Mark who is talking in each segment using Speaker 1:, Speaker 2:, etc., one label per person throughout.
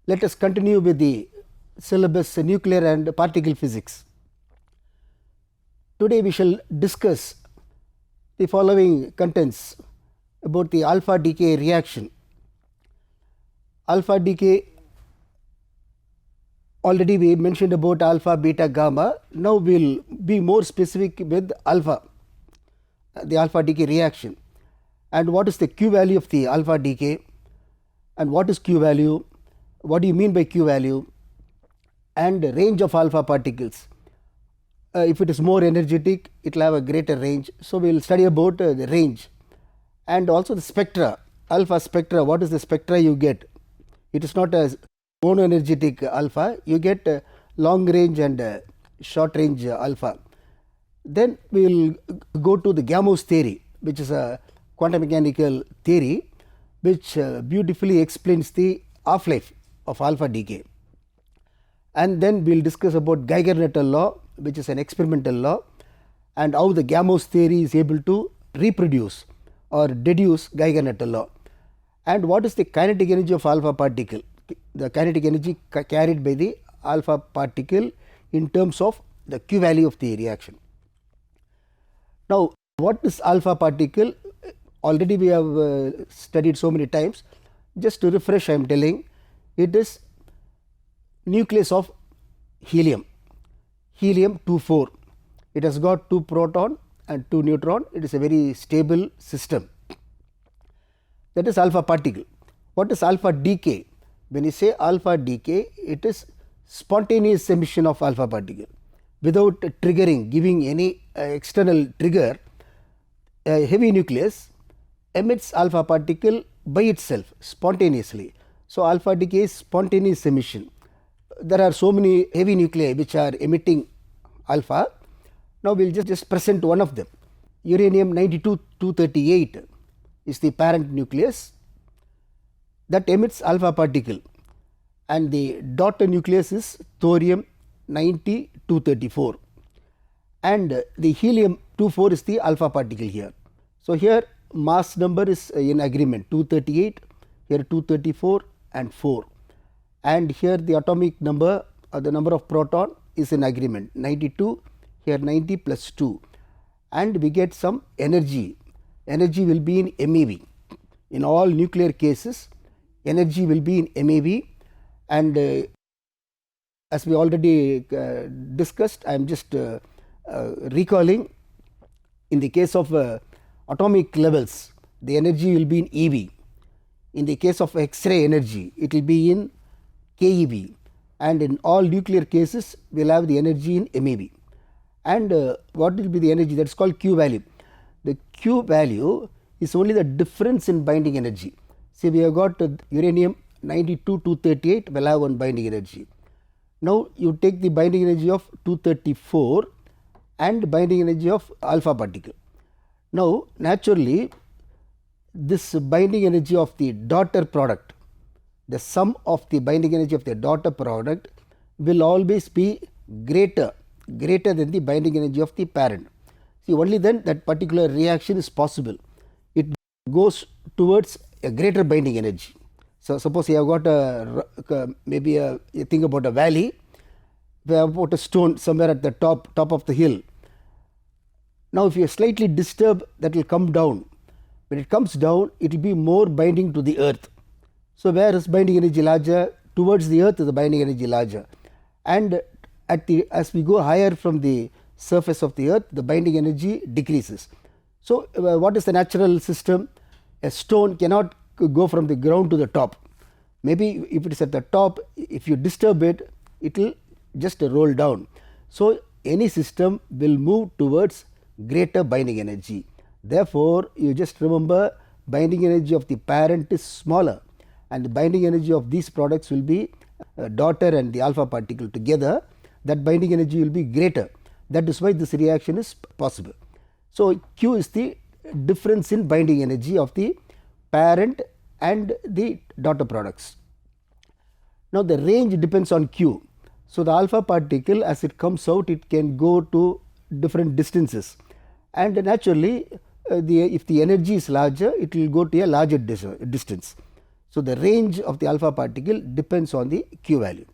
Speaker 1: Let us continue with the syllabus nuclear and particle physics. Today we shall discuss the following contents about the alpha decay reaction. Alpha decay, already we mentioned about alpha, beta, gamma. Now we will be more specific with alpha, the alpha decay reaction, and what is the Q value of the alpha decay, and what is Q value, what do you mean by Q value, and range of alpha particles. If it is more energetic, it will have a greater range. So we will study about the range, and also the spectra, alpha spectra. What is the spectra you get? It is not a monoenergetic alpha, you get long range and short range alpha. Then we will go to the Gamow theory, which is a quantum mechanical theory which beautifully explains the half-life of alpha decay. And then we will discuss about Geiger-Nuttall law, which is an experimental law, and how the Gamow theory is able to reproduce or deduce Geiger-Nuttall law, and what is the kinetic energy of alpha particle, the kinetic energy carried by the alpha particle in terms of the Q value of the reaction. Now, what is alpha particle? Already we have studied so many times. Just to refresh, I am telling, it is nucleus of helium, helium-24. It has got 2 proton and 2 neutron. It is a very stable system. That is alpha particle. What is alpha decay? When you say alpha decay, it is spontaneous emission of alpha particle without triggering, giving any external trigger. A heavy nucleus emits alpha particle by itself spontaneously. So alpha decay is spontaneous emission. There are so many heavy nuclei which are emitting alpha. Now we will just present one of them. Uranium 92-238 is the parent nucleus that emits alpha particle, and the daughter nucleus is thorium 90-234, and the helium-24 is the alpha particle here. So here mass number is in agreement, 238, here 234 and 4, and here the atomic number or the number of proton is in agreement, 92, here 90 plus 2, and we get some energy. Energy will be in MeV. In all nuclear cases, energy will be in MeV, and as we already discussed, I am just recalling, in the case of atomic levels, the energy will be in eV. In the case of X-ray energy, it will be in keV, and in all nuclear cases, we will have the energy in MeV. And what will be the energy? That is called Q value. The Q value is only the difference in binding energy. See, we have got uranium 92-238 will have one binding energy. Now you take the binding energy of 234 and binding energy of alpha particle. Now naturally this binding energy of the daughter product, the sum of the binding energy of the daughter product will always be greater than the binding energy of the parent. See, only then that particular reaction is possible. It goes towards a greater binding energy. So suppose you have got maybe you think about a valley, we have put a stone somewhere at the top of the hill. Now if you slightly disturb, that will come down. When it comes down, it will be more binding to the earth. So where is binding energy larger? Towards the earth is the binding energy larger, and as we go higher from the surface of the earth, the binding energy decreases. So what is the natural system? A stone cannot go from the ground to the top. Maybe if it is at the top, if you disturb it, it will just roll down. So any system will move towards greater binding energy. Therefore you just remember, binding energy of the parent is smaller, and the binding energy of these products will be daughter and the alpha particle together. That binding energy will be greater. That is why this reaction is possible. So Q is the difference in binding energy of the parent and the daughter products. Now the range depends on Q. So the alpha particle, as it comes out, it can go to different distances, and naturally if the energy is larger, it will go to a larger distance. So, the range of the alpha particle depends on the Q value.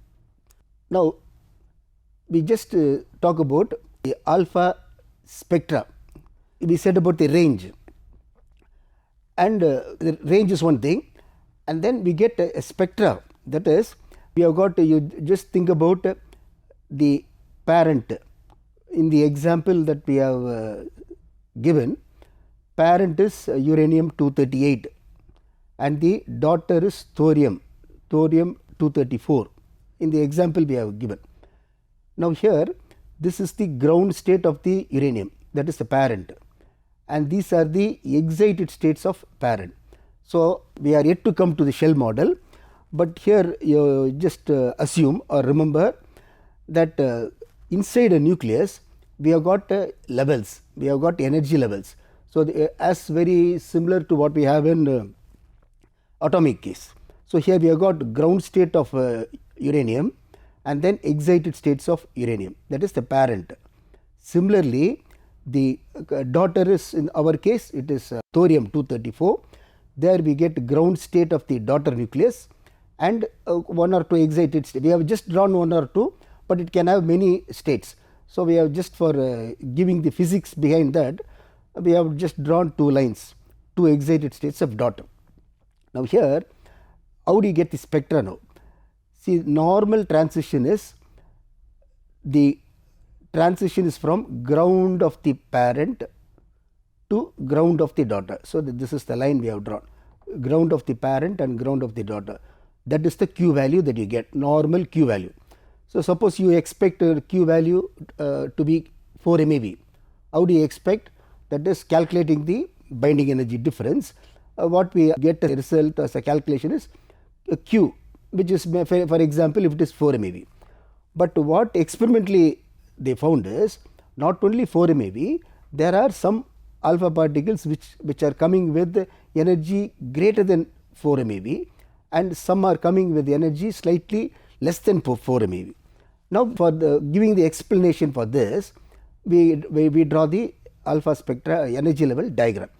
Speaker 1: Now, we just talk about the alpha spectra. We said about the range, and the range is one thing, and then we get a spectra. That is, we have got you just think about the parent. In the example that we have given, parent is uranium 238 and the daughter is thorium 234 in the example we have given. Now, here this is the ground state of the uranium, that is the parent, and these are the excited states of parent. So, we are yet to come to the shell model, but here you just assume or remember that inside a nucleus we have got levels, we have got energy levels. So, as very similar to what we have in atomic case. So, here we have got ground state of uranium and then excited states of uranium, that is the parent. Similarly, the daughter is, in our case it is thorium 234, there we get ground state of the daughter nucleus and one or two excited states. We have just drawn one or two, but it can have many states. So, we have just for giving the physics behind that, we have just drawn two lines, two excited states of daughter. Now, here how do you get the spectra now? See, normal transition is the transition is from ground of the parent to ground of the daughter. So, this is the line we have drawn, ground of the parent and ground of the daughter. That is the Q value that you get, normal Q value. So, suppose you expect Q value to be 4 MeV. How do you expect? That is calculating the binding energy difference. What we get as a result as a calculation is Q, which is for example if it is 4 MeV. But what experimentally they found is not only 4 MeV, there are some alpha particles which are coming with energy greater than 4 MeV and some are coming with energy slightly less than 4 MeV. Now, for giving the explanation for this, we draw the alpha spectra energy level diagram.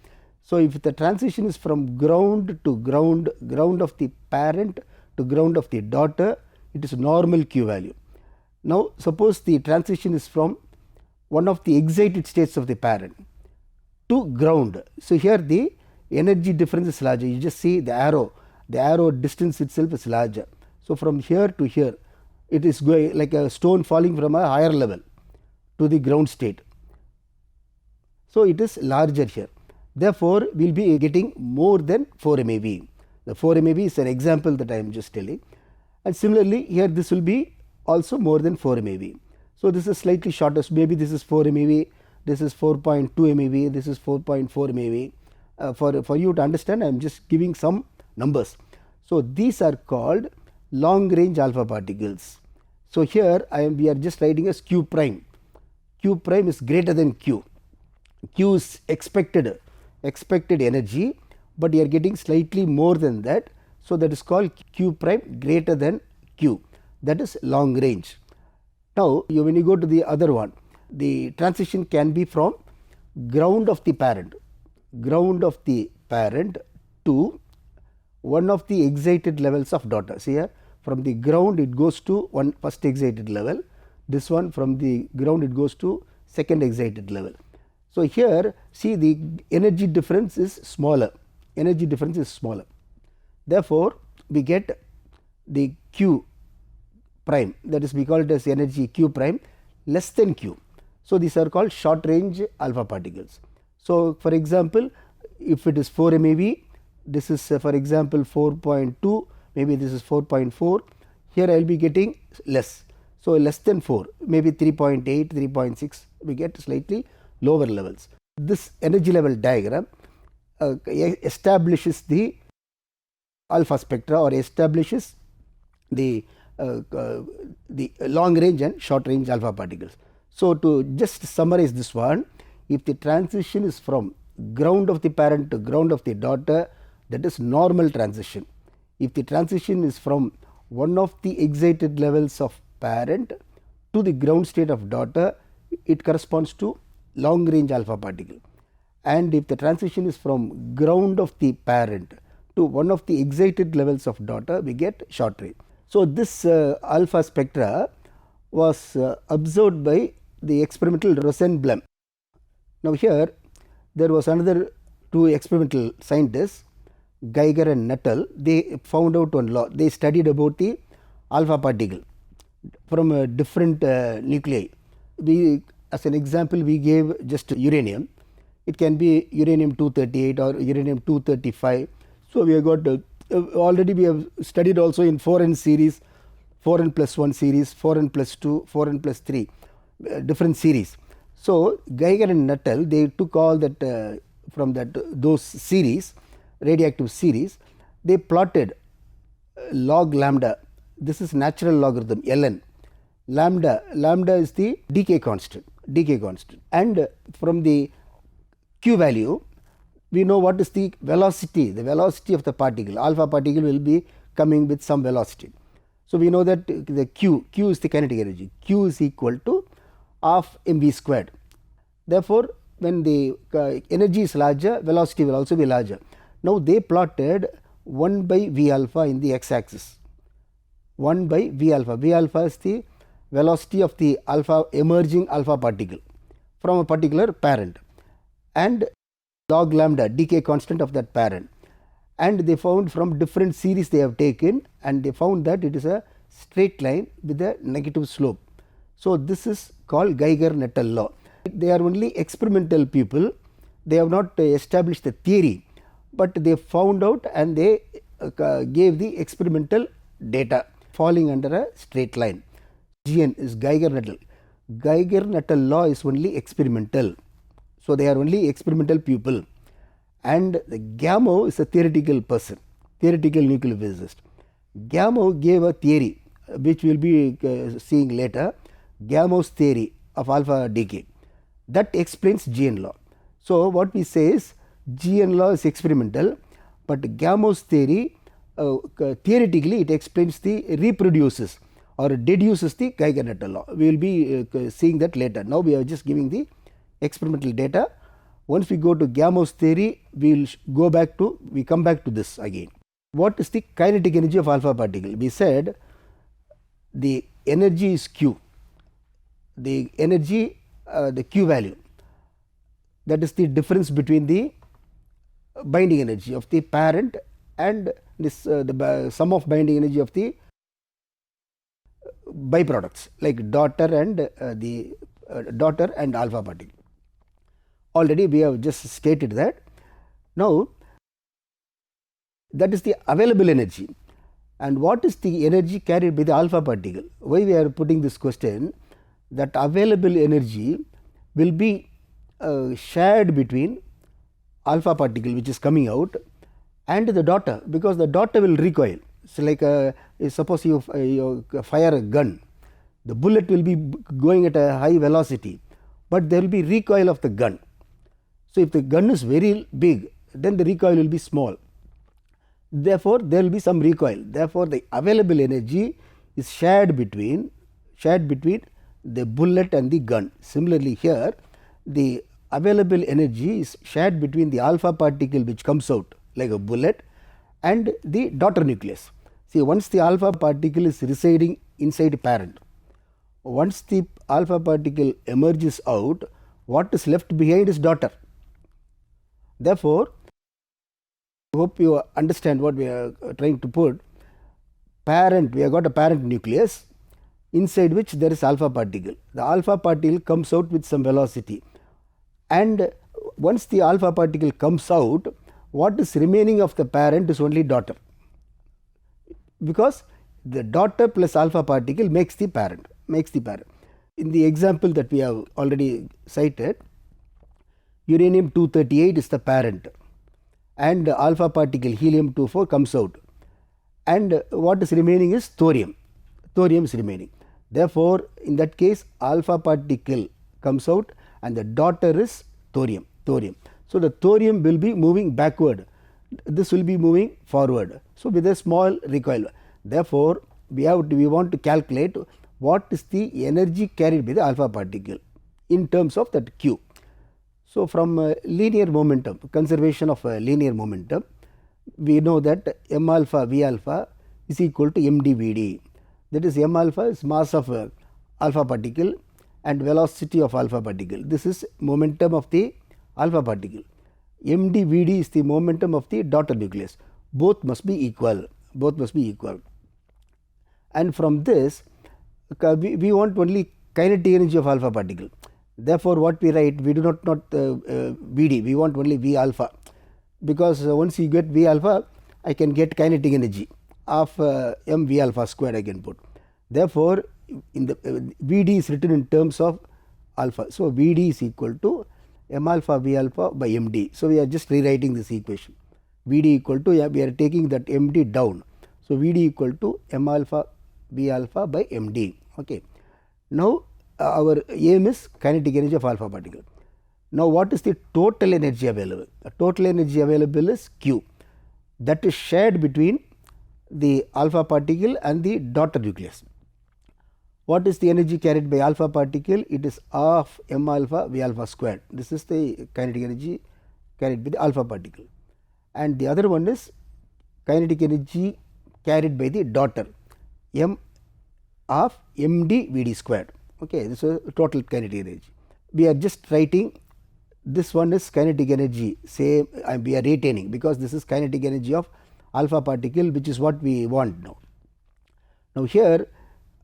Speaker 1: So, if the transition is from ground to ground, ground of the parent to ground of the daughter, it is normal Q value. Now, suppose the transition is from one of the excited states of the parent to ground. So, here the energy difference is larger. You just see the arrow distance itself is larger. So, from here to here, it is going like a stone falling from a higher level to the ground state. So, it is larger here. Therefore, we will be getting more than 4 MeV. The 4 MeV is an example that I am just telling, and similarly here this will be also more than 4 MeV. So, this is slightly shorter, so maybe this is 4 MeV, this is 4.2 MeV, this is 4.4 MeV. For you to understand, I am just giving some numbers. So, these are called long range alpha particles. So, here we are just writing as Q prime. Q prime is greater than Q. Q is expected energy, but you are getting slightly more than that. So, that is called Q prime greater than Q, that is long range. Now, when you go to the other one, the transition can be from ground of the parent to one of the excited levels of daughter. See here, from the ground it goes to one first excited level, this one from the ground it goes to second excited level. So, here see the energy difference is smaller, therefore, we get the Q prime, that is we call it as energy Q prime less than Q. So, these are called short range alpha particles. So, for example, if it is 4 MeV, this is for example 4.2, maybe this is 4.4, here I will be getting less. So, less than 4, maybe 3.8, 3.6, we get slightly lower levels. This energy level diagram establishes the alpha spectra or establishes the long range and short range alpha particles. So, to just summarize this one, if the transition is from ground of the parent to ground of the daughter, that is normal transition. If the transition is from one of the excited levels of parent to the ground state of daughter, it corresponds to long range alpha particle. And if the transition is from ground of the parent to one of the excited levels of daughter, we get short wave. So, this alpha spectra was observed by the experimental Rosenblum. Now, here there was another two experimental scientists, Geiger and Nuttall. They found out one law. They studied about the alpha particle from a different nuclei. We, as an example, we gave just uranium. It can be uranium 238 or uranium 235. So, we have got already we have studied also in 4n series, 4n plus 1 series, 4n plus 2, 4n plus 3 different series. So, Geiger and Nuttall, they took all that from those series, radioactive series, they plotted log lambda. This is natural logarithm ln. Lambda is the decay constant, and from the q value we know what is the velocity of the particle. Alpha particle will be coming with some velocity. So, we know that the q is the kinetic energy, q is equal to half mv squared. Therefore, when the energy is larger, velocity will also be larger. Now, they plotted 1 by v alpha in the x axis, 1 by v alpha. V alpha is the velocity of the emerging alpha particle from a particular parent, and log lambda, decay constant of that parent. And they found from different series they have taken, and they found that it is a straight line with a negative slope. So, this is called Geiger-Nuttall law. They are only experimental people, they have not established the theory, but they found out and they gave the experimental data falling under a straight line. GN is Geiger-Nuttall. Geiger-Nuttall law is only experimental. So, they are only experimental people, and the Gamow is a theoretical person, theoretical nuclear physicist. Gamow gave a theory which we will be seeing later, Gamow's theory of alpha decay, that explains GN law. So, what we say is GN law is experimental, but Gamow's theory theoretically it explains the reproduces or deduces the Geiger-Nuttall law. We will be seeing that later. Now, we are just giving the experimental data. Once we go to Gamow's theory, we will come back to this again. What is the kinetic energy of alpha particle? We said the energy is Q, the energy the Q value, that is the difference between the binding energy of the parent and this the sum of binding energy of the byproducts like daughter and alpha particle. Already we have just stated that. Now, that is the available energy, and what is the energy carried by the alpha particle? Why we are putting this question? That available energy will be shared between alpha particle which is coming out and the daughter, because the daughter will recoil. So, like suppose you fire a gun, the bullet will be going at a high velocity, but there will be recoil of the gun. So, if the gun is very big, then the recoil will be small. Therefore, there will be some recoil. Therefore, the available energy is shared between the bullet and the gun. Similarly, here the available energy is shared between the alpha particle which comes out like a bullet and the daughter nucleus. See, once the alpha particle is residing inside parent, once the alpha particle emerges out, what is left behind is daughter. Therefore, I hope you understand what we are trying to put. Parent, we have got a parent nucleus inside which there is alpha particle. The alpha particle comes out with some velocity, and once the alpha particle comes out, what is remaining of the parent is only daughter, because the daughter plus alpha particle makes the parent. In the example that we have already cited, uranium 238 is the parent and alpha particle helium 24 comes out, and what is remaining is thorium. Thorium is remaining. Therefore, in that case alpha particle comes out and the daughter is thorium. So, the thorium will be moving backward, this will be moving forward. So, with a small recoil. Therefore, we want to calculate what is the energy carried by the alpha particle in terms of that Q. So, from linear momentum, conservation of linear momentum, we know that m alpha v alpha is equal to m d v d. That is, m alpha is mass of alpha particle and velocity of alpha particle. This is momentum of the alpha particle. m d v d is the momentum of the daughter nucleus. Both must be equal. Both must be equal. And from this, we want only kinetic energy of alpha particle. Therefore, what we write, we do not Vd, we want only V alpha, because once you get V alpha, I can get kinetic energy of m V alpha squared I can put. Therefore, in the Vd is written in terms of alpha. So, Vd is equal to m alpha V alpha by Md. So, we are just rewriting this equation. Vd equal to, we are taking that Md down. So, Vd equal to m alpha V alpha by Md. Okay. Now, our aim is kinetic energy of alpha particle. Now, what is the total energy available? The total energy available is Q, that is shared between the alpha particle and the daughter nucleus. What is the energy carried by alpha particle? It is half m alpha V alpha squared. This is the kinetic energy carried by the alpha particle. And the other one is kinetic energy carried by the daughter, m of md Vd squared. Okay, this is total kinetic energy. We are just writing this one is kinetic energy, say we are retaining, because this is kinetic energy of alpha particle, which is what we want now. Now, here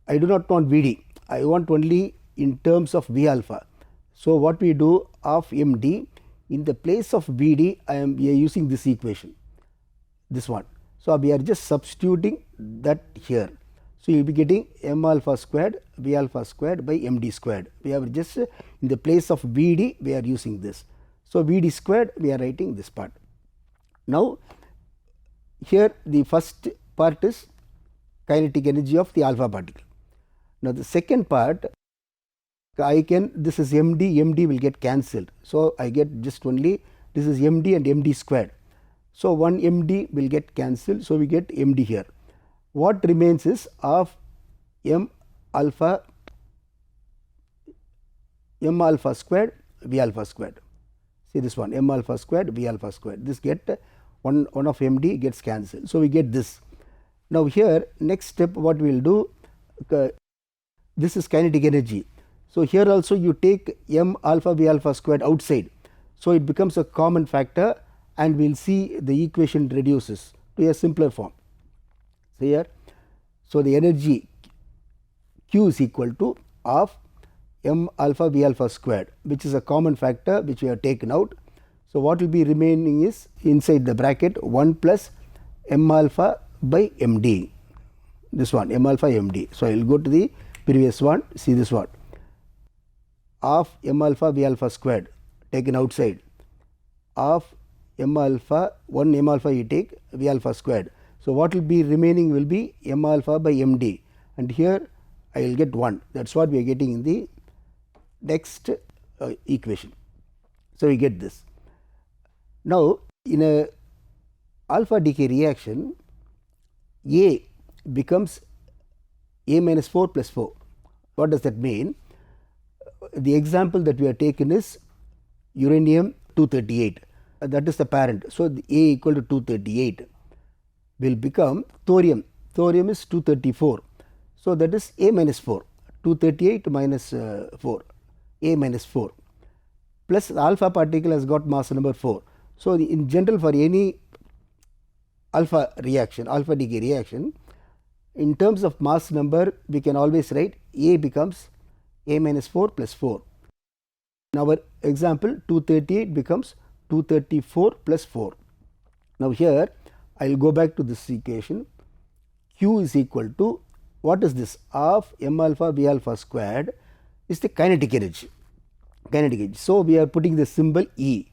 Speaker 1: I do not want Vd, I want only in terms of V alpha. So, what we do of Md, in the place of Vd we are using this equation, this one. So, we are just substituting that here. So, you will be getting m alpha squared V alpha squared by Md squared. We have just in the place of Vd we are using this. So, Vd squared we are writing this part. Now, here the first part is kinetic energy of the alpha particle. Now, the second part, I can, this is Md will get cancelled. So, I get just only this is Md and Md squared. So, one Md will get cancelled. So, we get Md here. What remains is of m alpha squared V alpha squared. See this one, m alpha squared V alpha squared. This get one of Md gets cancelled. So, we get this. Now, here next step what we will do, this is kinetic energy. So, here also you take m alpha V alpha squared outside. So, it becomes a common factor and we will see the equation reduces to a simpler form. So, here, so the energy Q is equal to of m alpha V alpha squared, which is a common factor which we have taken out. So, what will be remaining is inside the bracket 1 plus m alpha by Md, this one m alpha Md. So, I will go to the previous one, see this one, of m alpha V alpha squared taken outside, of m alpha, 1 m alpha you take V alpha squared. So, what will be remaining will be m alpha by Md, and here I will get 1. That is what we are getting in the next equation. So, we get this. Now, in a alpha decay reaction, A becomes A minus 4 plus 4. What does that mean? The example that we have taken is uranium 238, that is the parent. So, the A equal to 238 will become thorium. Thorium is 234. So, that is A minus 4, 238 minus 4, A minus 4, plus the alpha particle has got mass number 4. So, in general for any alpha reaction, alpha decay reaction, in terms of mass number we can always write A becomes A minus 4 plus 4. In our example 238 becomes 234 plus 4. Now, here I will go back to this equation. Q is equal to, what is this, of m alpha V alpha squared is the kinetic energy. Kinetic energy. So, we are putting the symbol E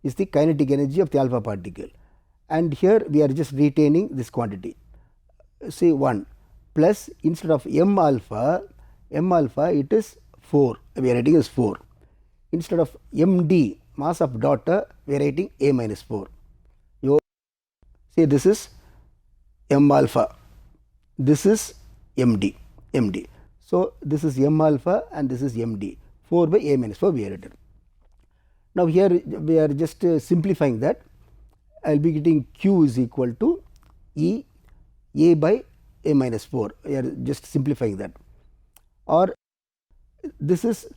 Speaker 1: is the kinetic energy of the alpha particle, and here we are just retaining this quantity, say 1 plus, instead of m alpha it is 4, we are writing as 4. Instead of Md mass of daughter we are writing A minus 4. You see this is m alpha, this is Md. So, this is m alpha and this is Md, 4 by A minus 4 we are written. Now, here we are just simplifying that, I will be getting Q is equal to E A by A minus 4. We are just simplifying that. Or this is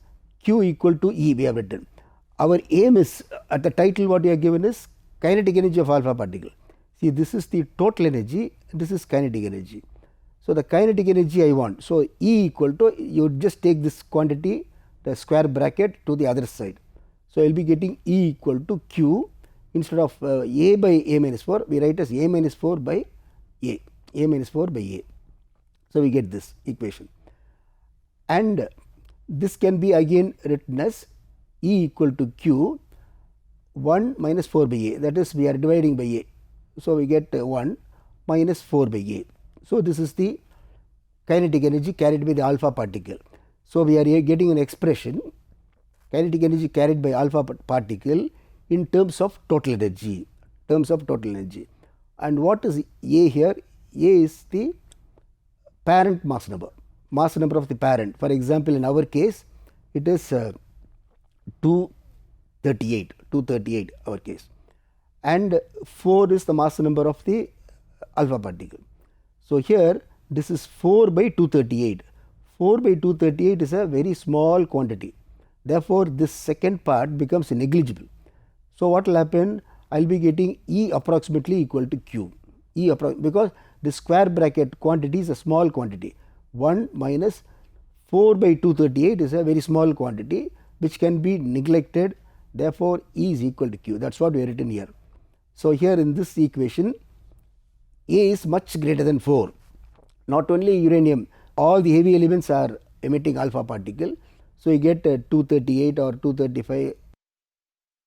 Speaker 1: Q equal to E we have written. Our aim is, at the title what we are given is kinetic energy of alpha particle. See, this is the total energy, this is kinetic energy. So, the kinetic energy I want. So, E equal to, you just take this quantity, the square bracket to the other side. So, I will be getting E equal to Q, instead of A by A minus 4, we write as A minus 4 by A, A minus 4 by A. So, we get this equation, and this can be again written as E equal to Q 1 minus 4 by A, that is we are dividing by A. So, we get 1 minus 4 by A. So, this is the kinetic energy carried by the alpha particle. So, we are getting an expression, kinetic energy carried by alpha particle in terms of total energy, And what is A here? A is the parent mass number of the parent. For example, in our case it is 238 our case, and 4 is the mass number of the alpha particle. So, here this is 4 by 238. 4 by 238 is a very small quantity. Therefore, this second part becomes negligible. So, what will happen? I will be getting E approximately equal to Q. Because the square bracket quantity is a small quantity. 1 minus 4 by 238 is a very small quantity which can be neglected. Therefore, E is equal to Q. That is what we have written here. So, here in this equation, A is much greater than 4. Not only uranium, all the heavy elements are emitting alpha particle. So, you get 238 or 235.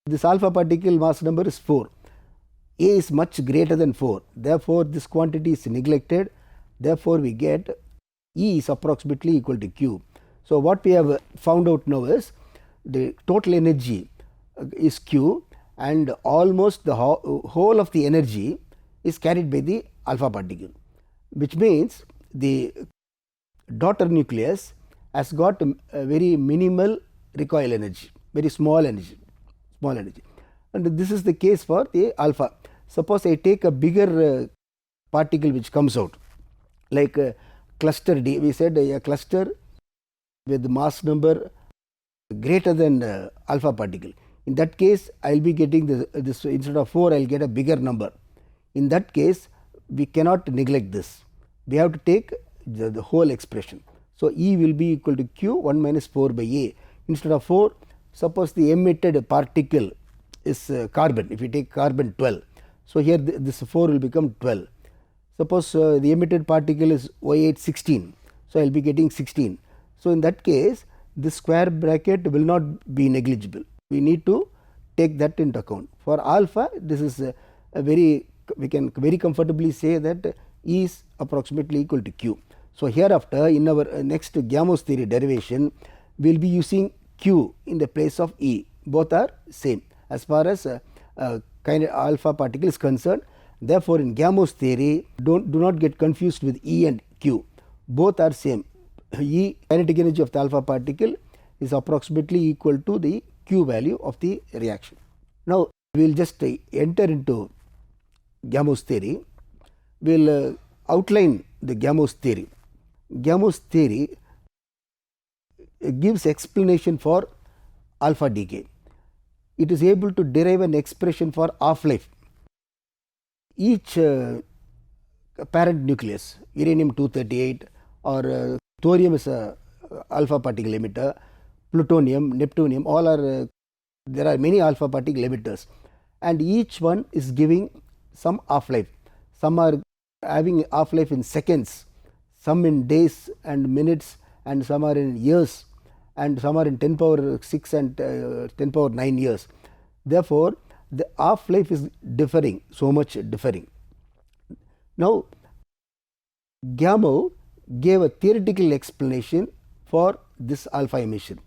Speaker 1: This alpha particle mass number is 4. A is much greater than 4. Therefore, this quantity is neglected. Therefore, we get E is approximately equal to Q. So, what we have found out now is the total energy is Q, and almost the whole of the energy is carried by the alpha particle, which means the daughter nucleus has got a very minimal recoil energy, very small energy, and this is the case for the alpha. Suppose I take a bigger particle which comes out, like cluster D. We said a cluster with mass number greater than alpha particle. In that case, I will be getting this instead of 4, I will get a bigger number. In that case, we cannot neglect this. We have to take the whole expression. So, E will be equal to Q 1 minus 4 by A. Instead of 4, suppose the emitted particle is carbon. If you take carbon 12, so here this 4 will become 12. Suppose the emitted particle is Y8 16, so I will be getting 16. So, in that case, this square bracket will not be negligible. We need to take that into account. For alpha, this is we can very comfortably say that E is approximately equal to Q. So, hereafter in our next Gamow theory derivation, we will be using Q in the place of E. Both are same as far as kind of alpha particle is concerned. Therefore, in Gamow theory, do not get confused with E and Q. Both are same. E, kinetic energy of the alpha particle, is approximately equal to the Q value of the reaction. Now, we will just enter into Gamow's theory. We will outline the Gamow's theory. Gamow's theory gives explanation for alpha decay. It is able to derive an expression for half-life. Each parent nucleus, uranium 238 or thorium is a alpha particle emitter, plutonium, neptunium, all are there are many alpha particle emitters, and each one is giving some half-life. Some are having half-life in seconds, some in days and minutes, and some are in years, and some are in 10 power 6 and 10 power 9 years. Therefore, the half-life is differing, so much differing. Now, Gamow gave a theoretical explanation for this alpha emission.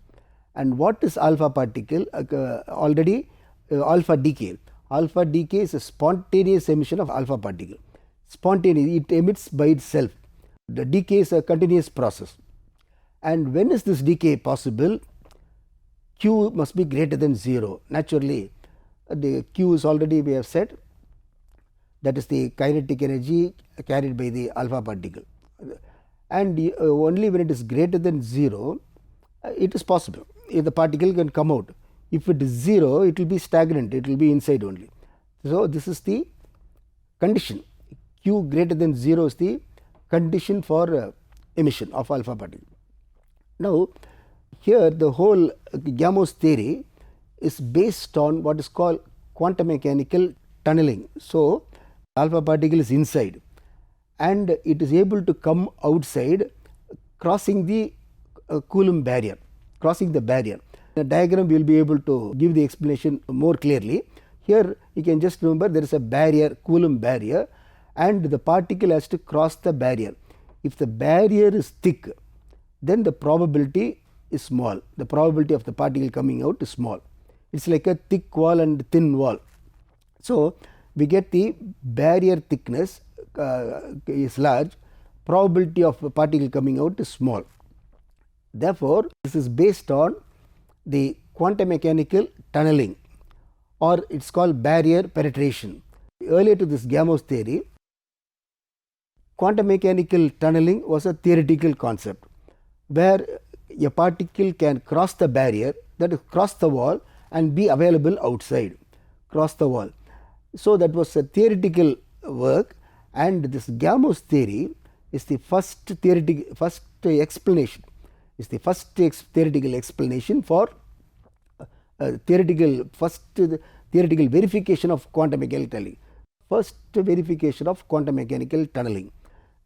Speaker 1: And what is alpha particle? Alpha decay. Alpha decay is a spontaneous emission of alpha particle. Spontaneous, it emits by itself. The decay is a continuous process. And when is this decay possible? Q must be greater than 0. Naturally, the Q is already we have said that is the kinetic energy carried by the alpha particle. And only when it is greater than 0, it is possible. If the particle can come out. If it is 0, it will be stagnant, it will be inside only. So, this is the condition. Q greater than 0 is the condition for emission of alpha particle. Now, here the whole Gamow theory is based on what is called quantum mechanical tunneling. So, alpha particle is inside and it is able to come outside crossing the Coulomb barrier, crossing the barrier. In the diagram we will be able to give the explanation more clearly. Here you can just remember there is a barrier, Coulomb barrier, and the particle has to cross the barrier. If the barrier is thick, then the probability is small. The probability of the particle coming out is small. It is like a thick wall and thin wall. So, we get the barrier thickness is large, probability of a particle coming out is small. Therefore, this is based on the quantum mechanical tunneling, or it is called barrier penetration. Earlier to this Gamow theory, quantum mechanical tunneling was a theoretical concept where a particle can cross the barrier, that is cross the wall and be available outside, cross the wall. So, that was a theoretical work, and this Gamow theory is the first theoretical explanation for theoretical verification of quantum mechanical tunneling, first verification of quantum mechanical tunneling.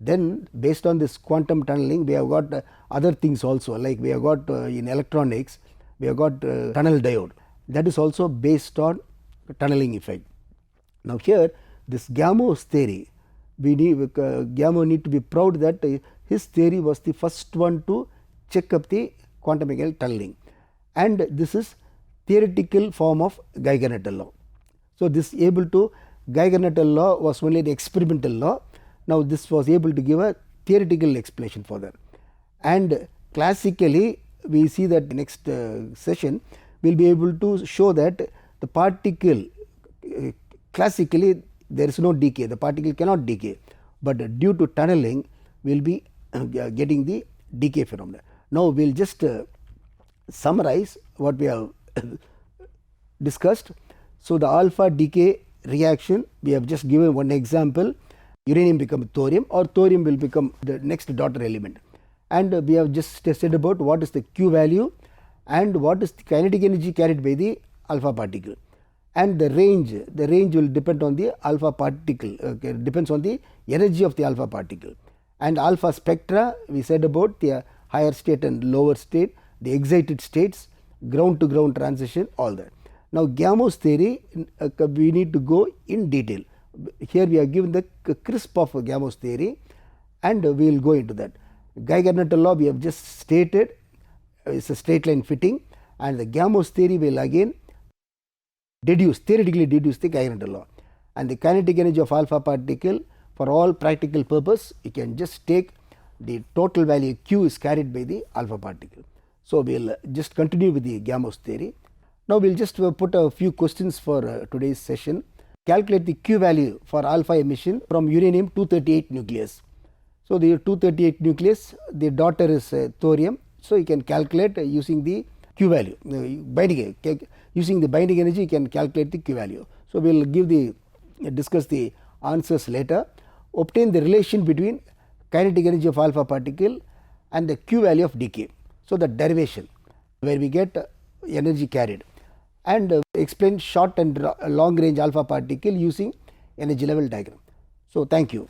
Speaker 1: Then based on this quantum tunneling, we have got other things also, like we have got in electronics, we have got tunnel diode, that is also based on tunneling effect. Now, here this Gamow's theory, Gamow need to be proud that his theory was the first one to check up the quantum mechanical tunneling, and this is theoretical form of Geiger-Nuttall law. So, this able to Geiger-Nuttall law was only the experimental law. Now, this was able to give a theoretical explanation for that, and classically we see that next session we will be able to show that the particle classically there is no decay, the particle cannot decay, but due to tunneling we will be getting the decay phenomena. Now, we will just summarize what we have discussed. So, the alpha decay reaction, we have just given one example, uranium becomes thorium or thorium will become the next daughter element, and we have just said about what is the Q value and what is the kinetic energy carried by the alpha particle, and the range will depend on the alpha particle, depends on the energy of the alpha particle, and alpha spectra we said about the higher state and lower state, the excited states, ground to ground transition, all that. Now, Gamow's theory we need to go in detail. Here we have given the crisp of Gamow's theory and we will go into that. Geiger-Nuttall law we have just stated is a straight line fitting, and the Gamow's theory will again theoretically deduce the Geiger-Nuttall law, and the kinetic energy of alpha particle for all practical purpose you can just take the total value Q is carried by the alpha particle. So, we will just continue with the Gamow's theory. Now, we will just put a few questions for today's session. Calculate the Q value for alpha emission from uranium 238 nucleus. So, the 238 nucleus, the daughter is thorium. So, you can calculate using the Q value, using the binding energy you can calculate the Q value. So, we will discuss the answers later. Obtain the relation between kinetic energy of alpha particle and the Q value of decay. So, the derivation where we get energy carried, and explain short and long range alpha particle using energy level diagram. So, thank you.